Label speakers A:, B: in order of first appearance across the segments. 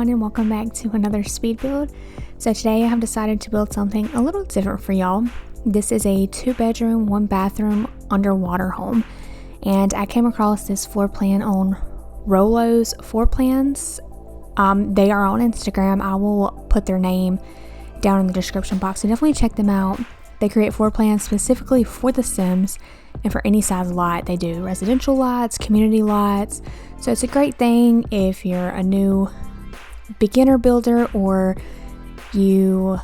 A: everyone, and welcome back to another speed build. So today I have decided to build something a little different for y'all. This is a 2-bedroom, 1-bathroom underwater home, and I came across this floor plan on Rollo's Floor Plans. They are on Instagram. I will put their name down in the description box, so definitely check them out. They create floor plans specifically for The Sims and for any size lot. They do residential lots, community lots, so it's a great thing if you're a new beginner builder or you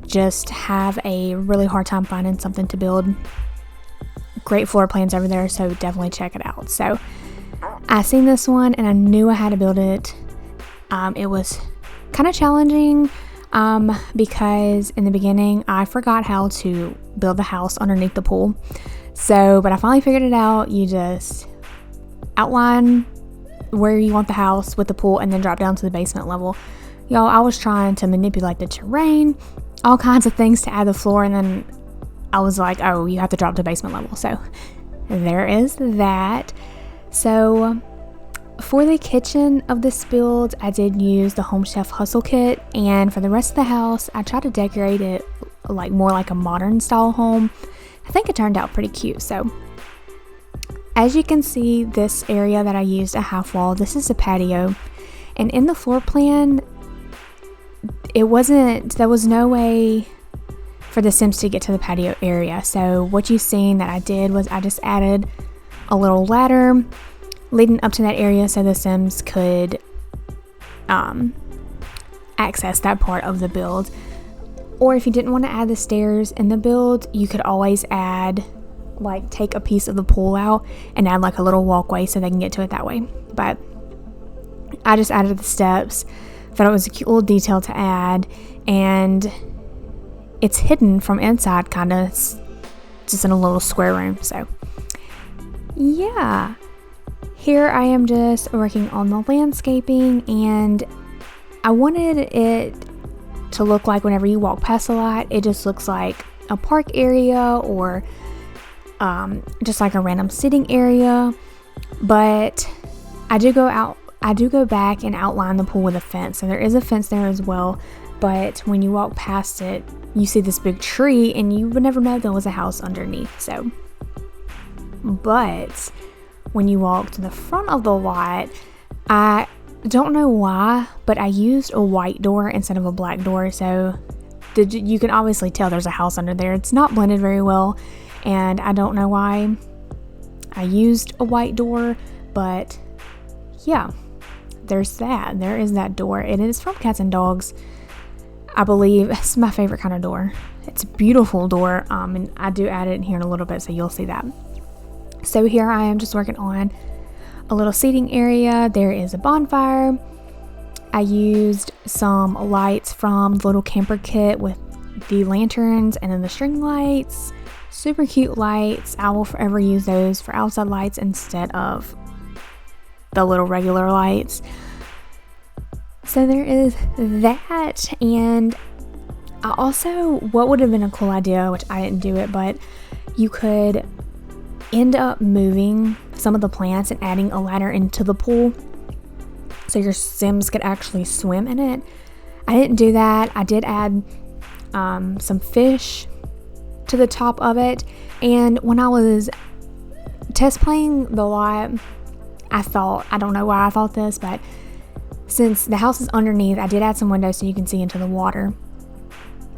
A: just have a really hard time finding something to build. Great floor plans over there, so definitely check it out. So I seen this one and I knew I had to build it. It was kind of challenging because in the beginning I forgot how to build the house underneath the pool. But I finally figured it out. You just outline where you want the house with the pool and then drop down to the basement level. Y'all, I was trying to manipulate the terrain, all kinds of things to add the floor, and then I was like, oh, you have to drop to basement level. So there is that. So for the kitchen of this build, I did use the Home Chef Hustle Kit, and for the rest of the house, I tried to decorate it more like a modern style home. I think it turned out pretty cute. So as you can see, this area that I used a half wall, this is a patio, and in the floor plan, there was no way for the Sims to get to the patio area. So what you've seen that I did was I just added a little ladder leading up to that area so the Sims could access that part of the build. Or if you didn't want to add the stairs in the build, you could always add, take a piece of the pool out and add a little walkway so they can get to it that way. But I just added the steps. Thought it was a cute little detail to add, and it's hidden from inside, kind of just in a little square room. So yeah, here I am just working on the landscaping, and I wanted it to look like whenever you walk past a lot, it just looks like a park area or just like a random sitting area. But I do go back and outline the pool with a fence, so there is a fence there as well. But when you walk past it, you see this big tree, and you would never know there was a house underneath. So, but when you walk to the front of the lot, I don't know why, but I used a white door instead of a black door, so you can obviously tell there's a house under there. It's not blended very well, and I don't know why I used a white door, but yeah, there is that door. It is from Cats and Dogs, I believe. It's my favorite kind of door. It's a beautiful door, and I do add it in here in a little bit, so you'll see that. So here I am just working on a little seating area. There is a bonfire. I used some lights from the little camper kit with the lanterns and then the string lights. Super cute lights. I will forever use those for outside lights instead of the little regular lights. So there is that. And I also, what would have been a cool idea, which I didn't do it, but you could end up moving some of the plants and adding a ladder into the pool so your Sims could actually swim in it. I didn't do that. I did add some fish to the top of it, and when I was test playing the lot, I don't know why I thought this, but since the house is underneath, I did add some windows so you can see into the water,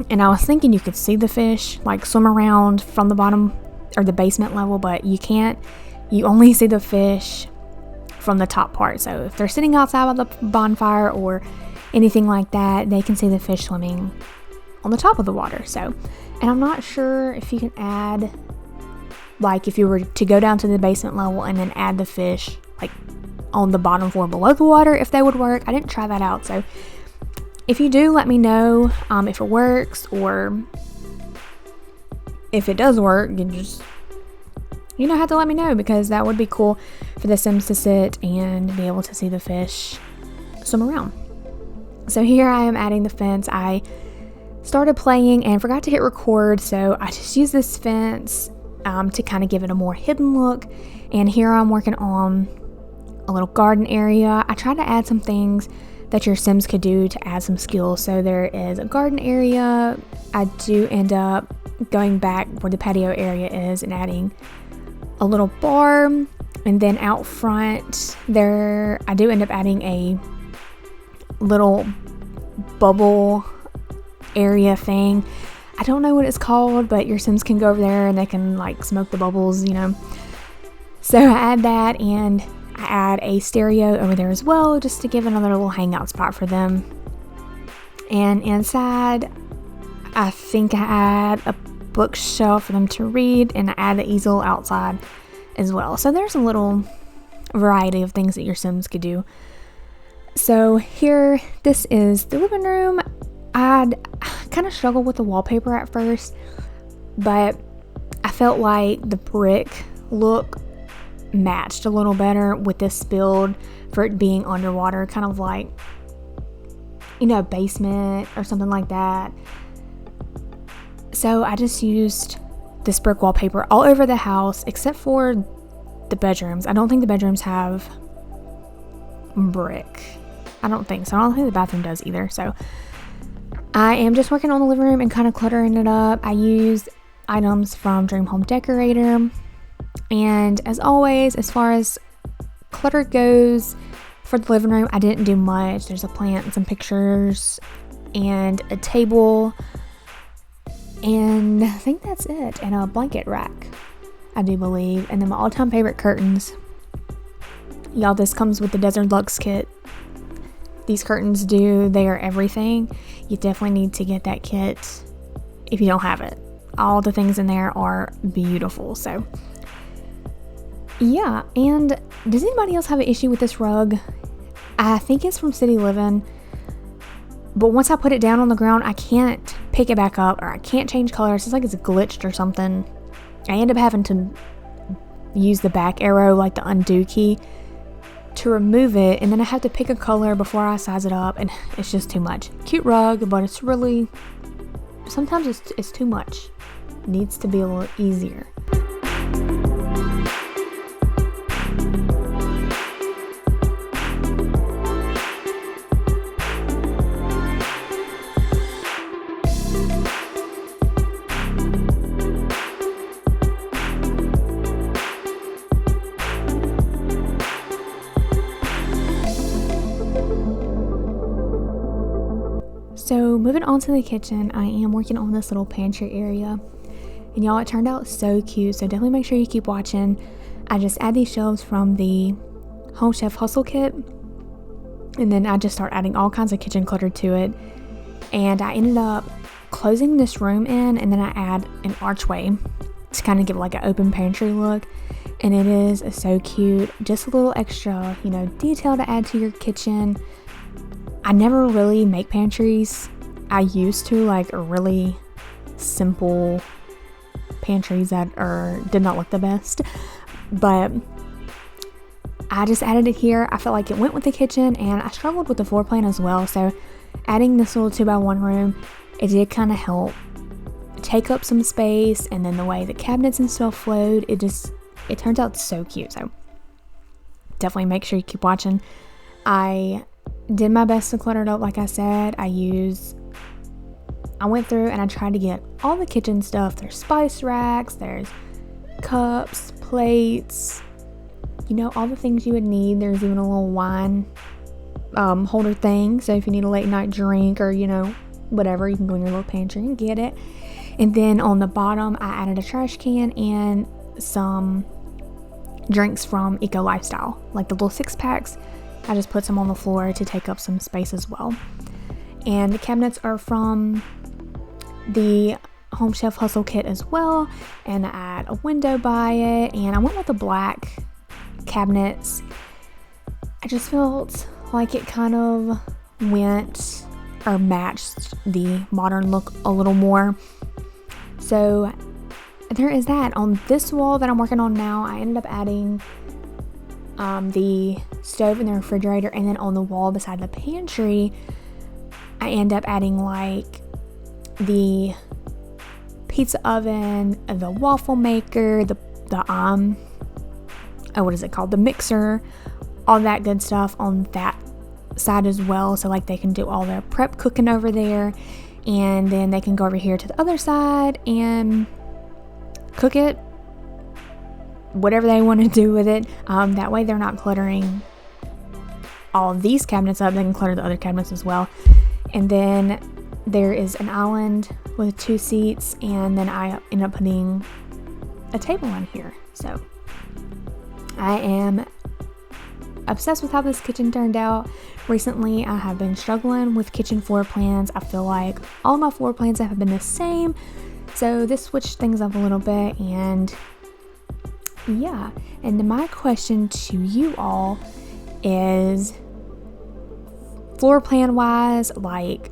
A: and I was thinking you could see the fish swim around from the bottom or the basement level, but you can't. You only see the fish from the top part. So if they're sitting outside of the bonfire or anything like that, they can see the fish swimming on the top of the water. So, and I'm not sure if you can add, if you were to go down to the basement level and then add the fish on the bottom floor below the water, if they would work. I didn't try that out. So if you do, let me know if it works, or if it does work, you just have to let me know, because that would be cool for the Sims to sit and be able to see the fish swim around. So here I am adding the fence. I started playing and forgot to hit record, so I just used this fence to kind of give it a more hidden look. And here I'm working on a little garden area. I tried to add some things that your Sims could do to add some skills. So there is a garden area. I do end up going back where the patio area is and adding a little bar, and then out front there I do end up adding a little bubble area thing. I don't know what it's called, but your Sims can go over there and they can like smoke the bubbles, you know. So I add that, and I add a stereo over there as well, just to give another little hangout spot for them. And inside, I think I add a bookshelf for them to read, and I add the easel outside as well. So there's a little variety of things that your Sims could do. So here, this is the living room. I kind of struggled with the wallpaper at first, but I felt like the brick look matched a little better with this build for it being underwater, kind of like, you know, a basement or something like that. So I just used this brick wallpaper all over the house except for the bedrooms. I don't think the bedrooms have brick. I don't think so. I don't think the bathroom does either. So I am just working on the living room and kind of cluttering it up. I use items from Dream Home Decorator. And as always, as far as clutter goes for the living room, I didn't do much. There's a plant and some pictures and a table. And I think that's it. And a blanket rack, I do believe. And then my all-time favorite curtains. Y'all, this comes with the Desert Luxe kit. These curtains they are everything. You definitely need to get that kit if you don't have it. All the things in there are beautiful. So yeah, and does anybody else have an issue with this rug? I think it's from City Living, but once I put it down on the ground, I can't pick it back up, or I can't change colors. It's like it's glitched or something. I end up having to use the back arrow, like the undo key, to remove it, and then I have to pick a color before I size it up, and it's just too much. Cute rug, but it's really, sometimes it's too much. It needs to be a little easier. So moving on to the kitchen, I am working on this little pantry area, and y'all, it turned out so cute, so definitely make sure you keep watching. I just add these shelves from the Home Chef Hustle kit, and then I just start adding all kinds of kitchen clutter to it, and I ended up closing this room in, and then I add an archway to kind of give like an open pantry look, and it is so cute. Just a little extra, you know, detail to add to your kitchen. I never really make pantries. I used to, like, really simple pantries that did not look the best, but I just added it here. I felt like it went with the kitchen, and I struggled with the floor plan as well, so adding this little 2x1 room, it did kind of help take up some space, and then the way the cabinets and stuff flowed, it turns out so cute. So definitely make sure you keep watching. I did my best to clutter it up. Like I said, I went through and I tried to get all the kitchen stuff. There's spice racks, there's cups, plates, you know, all the things you would need. There's even a little wine holder thing, so if you need a late night drink or, you know, whatever, you can go in your little pantry and get it. And then on the bottom, I added a trash can and some drinks from Eco Lifestyle, like the little 6-packs. I just put some on the floor to take up some space as well. And the cabinets are from the Home Chef Hustle kit as well. And I add a window by it. And I went with the black cabinets. I just felt like it kind of went or matched the modern look a little more. So there is that. On this wall that I'm working on now, I ended up adding the stove and the refrigerator, and then on the wall beside the pantry I end up adding like the pizza oven, the waffle maker, the what is it called, the mixer, all that good stuff on that side as well, so like they can do all their prep cooking over there, and then they can go over here to the other side and cook it, whatever they want to do with it. That way they're not cluttering all of these cabinets up. They can clutter the other cabinets as well. And then there is an island with 2 seats, and then I end up putting a table in here. So I am obsessed with how this kitchen turned out. Recently I have been struggling with kitchen floor plans. I feel like all my floor plans have been the same, so this switched things up a little bit. And yeah, and my question to you all is, floor plan wise, like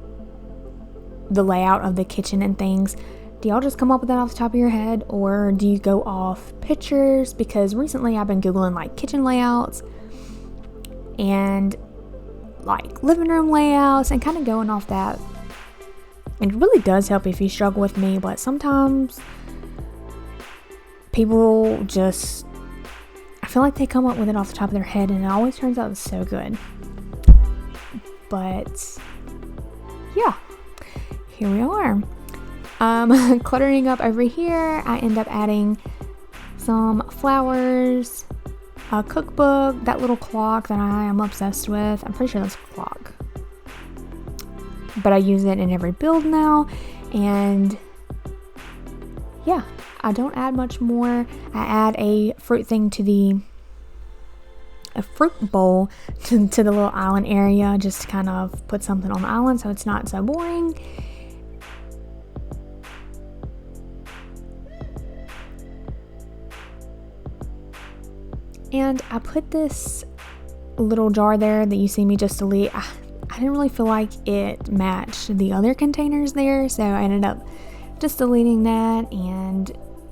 A: the layout of the kitchen and things, do y'all just come up with that off the top of your head, or do you go off pictures? Because recently I've been googling like kitchen layouts and like living room layouts and kind of going off that. It really does help if you struggle with me, but sometimes people just, I feel like they come up with it off the top of their head, and it always turns out so good. But yeah, here we are. Cluttering up over here, I end up adding some flowers, a cookbook, that little clock that I am obsessed with. I'm pretty sure that's a clock, but I use it in every build now. And yeah, I don't add much more. I add a fruit thing to a fruit bowl to the little island area, just to kind of put something on the island so it's not so boring. And I put this little jar there that you see me just delete. I didn't really feel like it matched the other containers there, so I ended up just deleting that and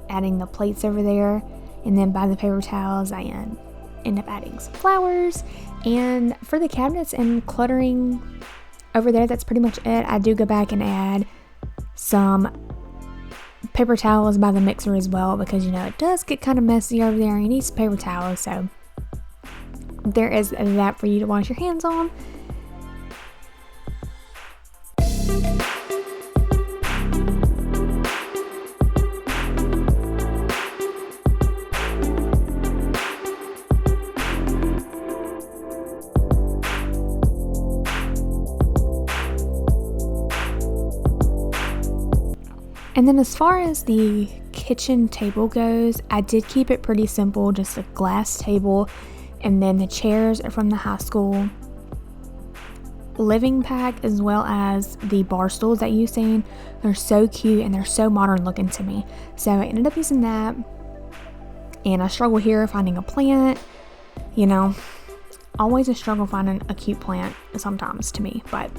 A: adding the plates over there. And then by the paper towels, I end up adding some flowers. And for the cabinets and cluttering over there, that's pretty much it. I do go back and add some paper towels by the mixer as well, because you know it does get kind of messy over there and you need some paper towels, so there is that for you to wash your hands on. And then as far as the kitchen table goes, I did keep it pretty simple, just a glass table, and then the chairs are from the high school living pack, as well as the bar stools that you've seen. They're so cute and they're so modern looking to me, so I ended up using that. And I struggle here finding a plant, you know, always a struggle finding a cute plant sometimes to me. But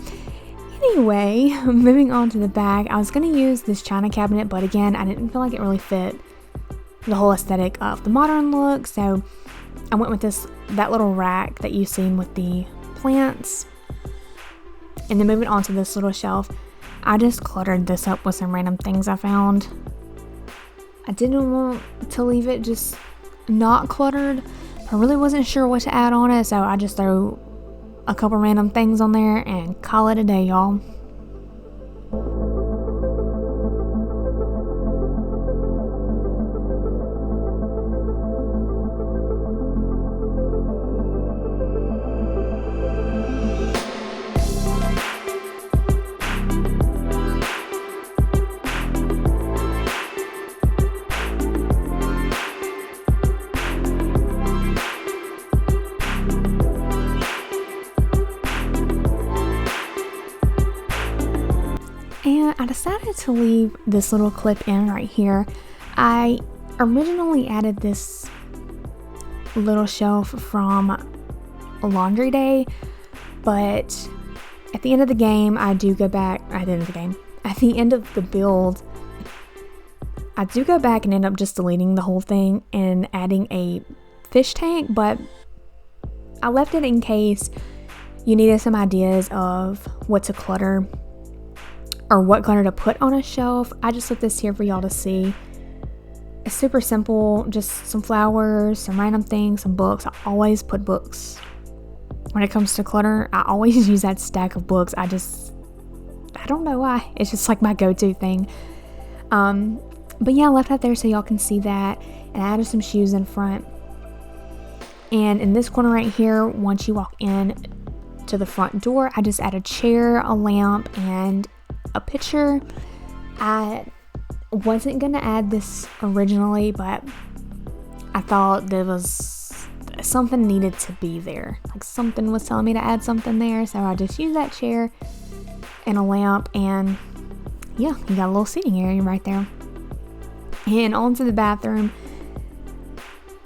A: anyway, moving on to the back, I was going to use this china cabinet, but again, I didn't feel like it really fit the whole aesthetic of the modern look, so I went with that little rack that you've seen with the plants. And then moving on to this little shelf, I just cluttered this up with some random things I found. I didn't want to leave it just not cluttered. I really wasn't sure what to add on it, so I just threw a couple random things on there and call it a day, y'all. And I decided to leave this little clip in right here. I originally added this little shelf from Laundry Day, but at the end of the game, at the end of the build, I do go back and end up just deleting the whole thing and adding a fish tank, but I left it in case you needed some ideas of what to clutter or what clutter to put on a shelf. I just left this here for y'all to see. It's super simple, just some flowers, some random things, some books. I always put books when it comes to clutter, I always use that stack of books. I don't know why. It's just like my go-to thing. But yeah, I left that there so y'all can see that. And I added some shoes in front. And in this corner right here, once you walk in to the front door, I just added a chair, a lamp, and a picture. I wasn't gonna add this originally, but I thought there was something needed to be there. Like something was telling me to add something there, so I just used that chair and a lamp, and yeah, you got a little seating area right there. And onto the bathroom,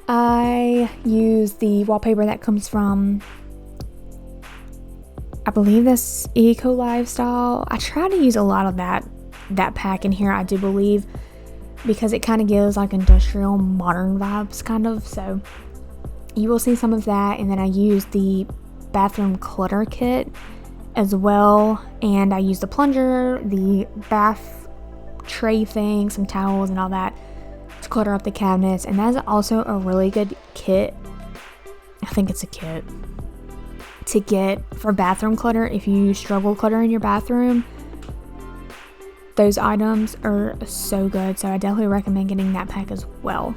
A: I used the wallpaper that comes from, I believe that's Eco Lifestyle. I try to use a lot of that pack in here, I do believe, because it kind of gives like industrial modern vibes kind of. So you will see some of that. And then I used the bathroom clutter kit as well, and I used the plunger, the bath tray thing, some towels and all that to clutter up the cabinets. And that's also a really good kit. I think it's a kit to get for bathroom clutter. If you struggle cluttering your bathroom, those items are so good. So I definitely recommend getting that pack as well.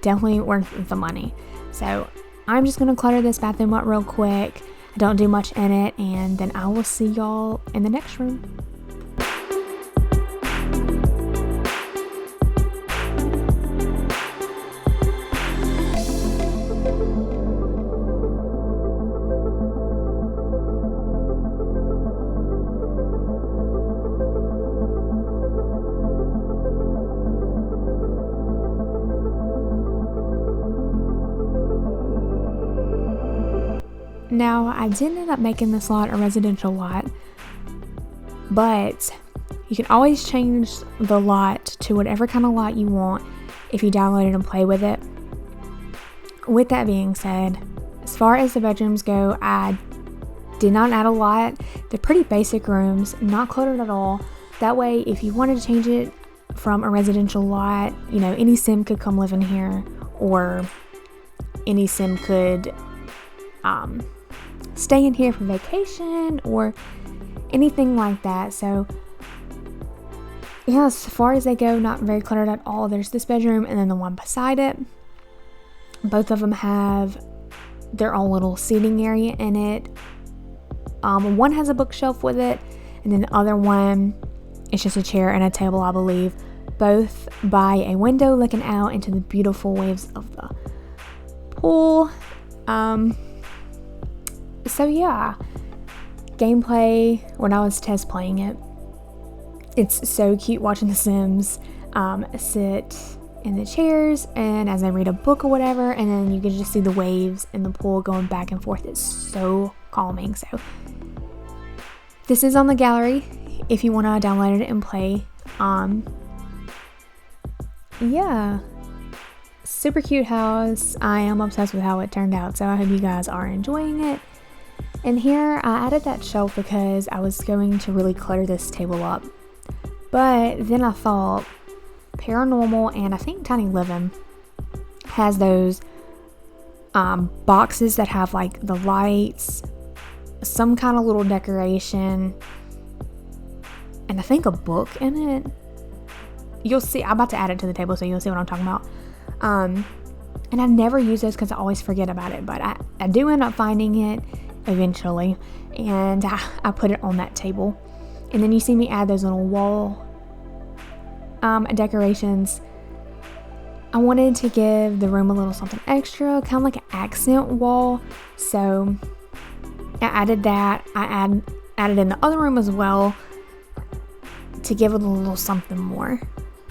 A: Definitely worth the money. So I'm just gonna clutter this bathroom up real quick. I don't do much in it, and then I will see y'all in the next room. Now, I did end up making this lot a residential lot, but you can always change the lot to whatever kind of lot you want if you download it and play with it. With that being said, as far as the bedrooms go, I did not add a lot. They're pretty basic rooms, not cluttered at all. That way, if you wanted to change it from a residential lot, you know, any sim could come live in here, or any sim could stay in here for vacation or anything like that. So yeah, as far as they go, not very cluttered at all. There's this bedroom and then the one beside it. Both of them have their own little seating area in it. One has a bookshelf with it, and then the other one is just a chair and a table, I believe, both by a window looking out into the beautiful waves of the pool. So yeah, gameplay, when I was test playing it, it's so cute watching the Sims sit in the chairs and as they read a book or whatever, and then you can just see the waves in the pool going back and forth. It's so calming. So this is on the gallery if you want to download it and play. Yeah, super cute house. I am obsessed with how it turned out, so I hope you guys are enjoying it. And here I added that shelf because I was going to really clutter this table up, but then I thought Paranormal and I think Tiny Living has those boxes that have like the lights, some kind of little decoration, and I think a book in it. You'll see, I'm about to add it to the table so you'll see what I'm talking about. And I never use those because I always forget about it, but I do end up finding it eventually, and I put it on that table. And then you see me add those little wall decorations. I wanted to give the room a little something extra, kind of like an accent wall, so I added that. I added in the other room as well to give it a little something more,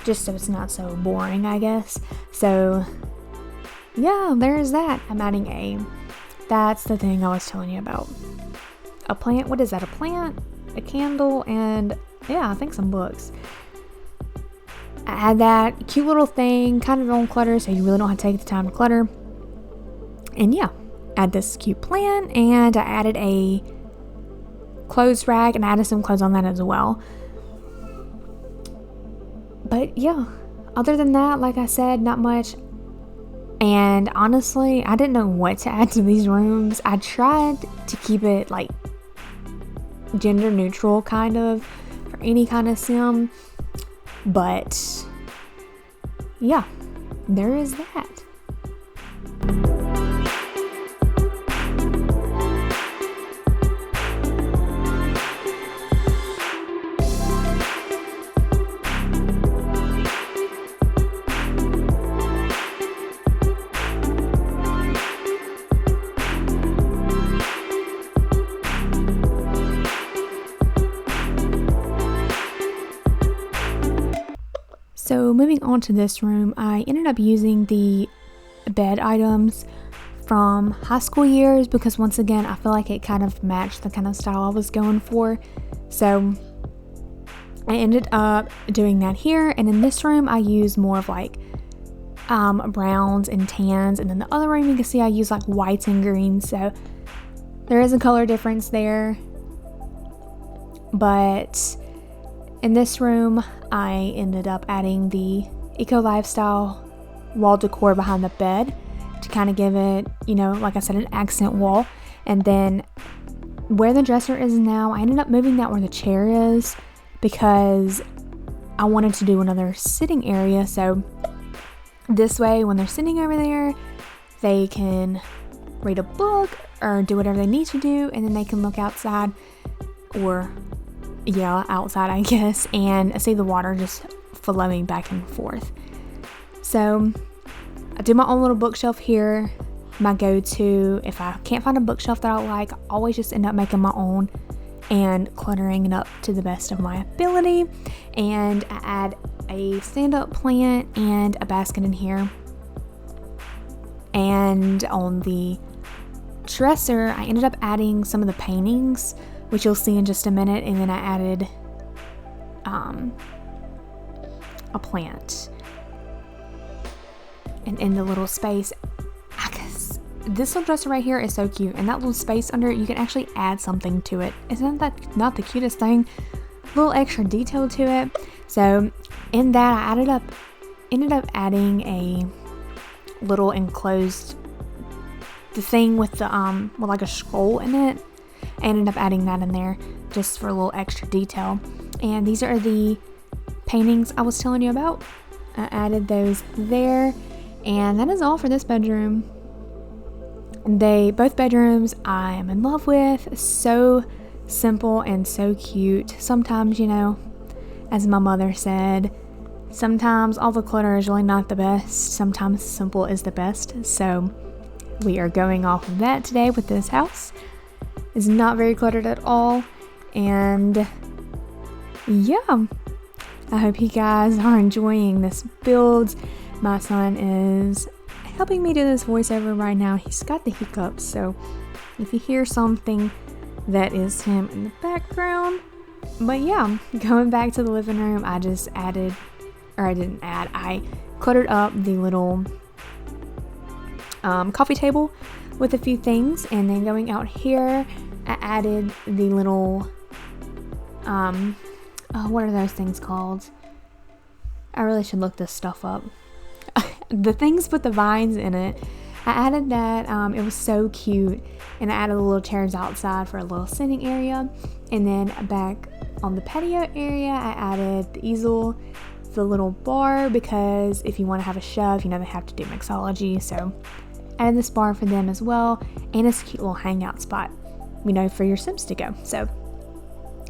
A: just so it's not so boring, I guess. So yeah, there's that. I'm adding that's the thing I was telling you about. A plant, what is that? A plant, a candle, and yeah, I think some books. I add that cute little thing, kind of don't clutter, so you really don't have to take the time to clutter. And yeah, add this cute plant, and I added a clothes rack, and I added some clothes on that as well. But yeah, other than that, like I said, not much. And And honestly, I didn't know what to add to these rooms. I tried to keep it like gender neutral kind of for any kind of sim, but yeah, there is that. So moving on to this room, I ended up using the bed items from high school years because once again, I feel like it kind of matched the kind of style I was going for. So I ended up doing that here, and in this room I use more of like browns and tans, and then the other room you can see I use like whites and greens, so there is a color difference there. But in this room, I ended up adding the eco lifestyle wall decor behind the bed to kind of give it, you know, like I said, an accent wall. And then where the dresser is now, I ended up moving that where the chair is because I wanted to do another sitting area. So this way, when they're sitting over there, they can read a book or do whatever they need to do, and then they can look outside, or outside I guess, and see the water just flowing back and forth. So I do my own little bookshelf here. My go-to, if I can't find a bookshelf that I like, I always just end up making my own and cluttering it up to the best of my ability. And I add a stand-up plant and a basket in here. And on the dresser, I ended up adding some of the paintings, which you'll see in just a minute, and then I added a plant. And in the little space, this little dresser right here is so cute, and that little space under it, you can actually add something to it. Isn't that not the cutest thing? A little extra detail to it. So in that, I ended up adding a little enclosed, the thing with the with like a scroll in it. I ended up adding that in there just for a little extra detail. And these are the paintings I was telling you about. I added those there, and that is all for this bedroom. Both bedrooms I am in love with. So simple and so cute. Sometimes, you know, as my mother said, sometimes all the clutter is really not the best. Sometimes simple is the best. So we are going off of that today with this house. It's not very cluttered at all. And yeah, I hope you guys are enjoying this build. My son is helping me do this voiceover right now. He's got the hiccups, so if you hear something, that is him in the background. But yeah, going back to the living room, I cluttered up the little coffee table with a few things, and then going out here, I added the little what are those things called? I really should look this stuff up. The things with the vines in it, I added that. It was so cute, and I added the little chairs outside for a little sitting area. And then back on the patio area, I added the easel, the little bar, because if you want to have a chef, you know, they have to do mixology. So I added this bar for them as well, and it's a cute little hangout spot, you know, for your Sims to go. So,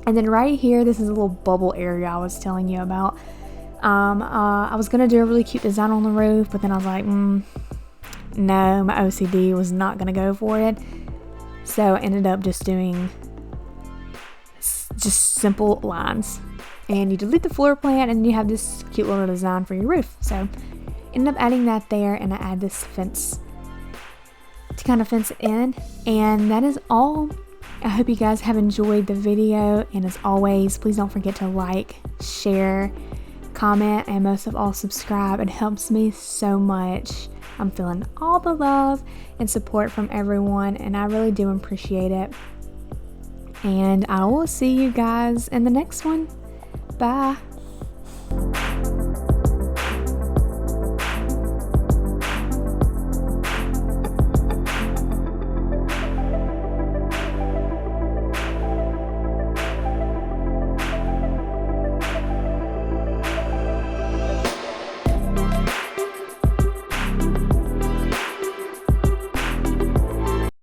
A: and then right here, this is a little bubble area I was telling you about. I was gonna do a really cute design on the roof, but then I was like, no, my OCD was not gonna go for it. So I ended up just doing just simple lines, and you delete the floor plan, and you have this cute little design for your roof. So ended up adding that there, and I add this fence to kind of fence it in, and that is all. I hope you guys have enjoyed the video, and as always, please don't forget to like, share, comment, and most of all, subscribe. It helps me so much. I'm feeling all the love and support from everyone, and I really do appreciate it. And I will see you guys in the next one. Bye.